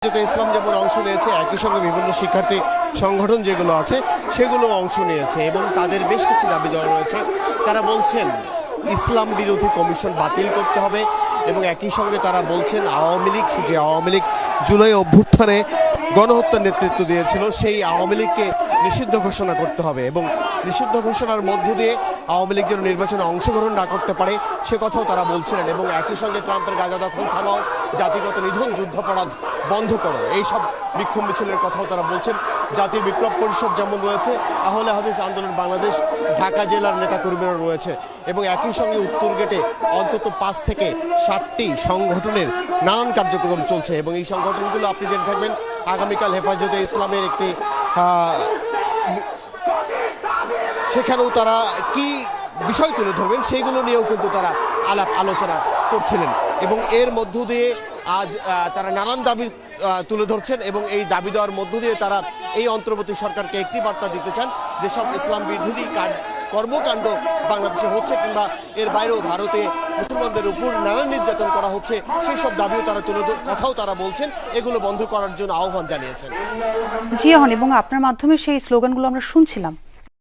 ইসলাম যেমন অংশ নিয়েছে, একই সঙ্গে বিভিন্ন শিক্ষার্থী সংগঠন যেগুলো আছে সেগুলো অংশ নিয়েছে এবং তাদের বেশ কিছু দাবি দেওয়া রয়েছে। তারা বলছেন ইসলাম বিরোধী কমিশন বাতিল করতে হবে এবং একই সঙ্গে তারা বলছেন আওয়ামী লীগ জুলাই অভ্যুত্থানে গণহত্যার নেতৃত্ব দিয়েছিল সেই আওয়ামী লীগকে নিষিদ্ধ ঘোষণা করতে হবে এবং নিষিদ্ধ ঘোষণার মধ্য দিয়ে আওয়ামী লীগ যেন নির্বাচনে অংশগ্রহণ না করতে পারে সে কথাও তারা বলছিলেন এবং একই সঙ্গে ট্রাম্পের গাঁজা দখল থামাও, জাতিগত নিধন, যুদ্ধাপরাধ বন্ধ করো, এইসব বিক্ষোভ মিছিলের কথাও তারা বলছেন। জাতীয় বিপ্লব পরিষদ যেমন রয়েছে, আহলে হাদিস আন্দোলন বাংলাদেশ ঢাকা জেলার নেতাকর্মীরা রয়েছে এবং একই সঙ্গে উত্তর গেটে অন্তত 5 থেকে 7টি সংগঠনের নানান কার্যক্রম চলছে এবং এই সংগঠনগুলো আপনি জেনে থাকবেন আগামীকাল হেফাজতে ইসলামের একটি সেখানেও তারা কি বিষয় তুলে ধরবেন সেইগুলো নিয়েও কিন্তু তারা আলাপ আলোচনা করছিলেন এবং এর মধ্য দিয়ে আজ তারা নানান দাবি তুলে ধরছেন এবং এই দাবি দেওয়ার মধ্য দিয়ে তারা এই অন্তর্বর্তী সরকারকে একটি বার্তা দিতে চান, যেসব ইসলাম বিরোধী কর্মকাণ্ড বাংলাদেশে হচ্ছে কিংবা এর বাইরেও ভারতে মুসলমানদের উপর নানান নির্যাতন করা হচ্ছে সেই সব দাবিও তারা কথাও তারা বলছেন, এগুলো বন্ধ করার জন্য আহ্বান জানিয়েছেন। জি, এবং আপনার মাধ্যমে সেই স্লোগানগুলো আমরা শুনছিলাম।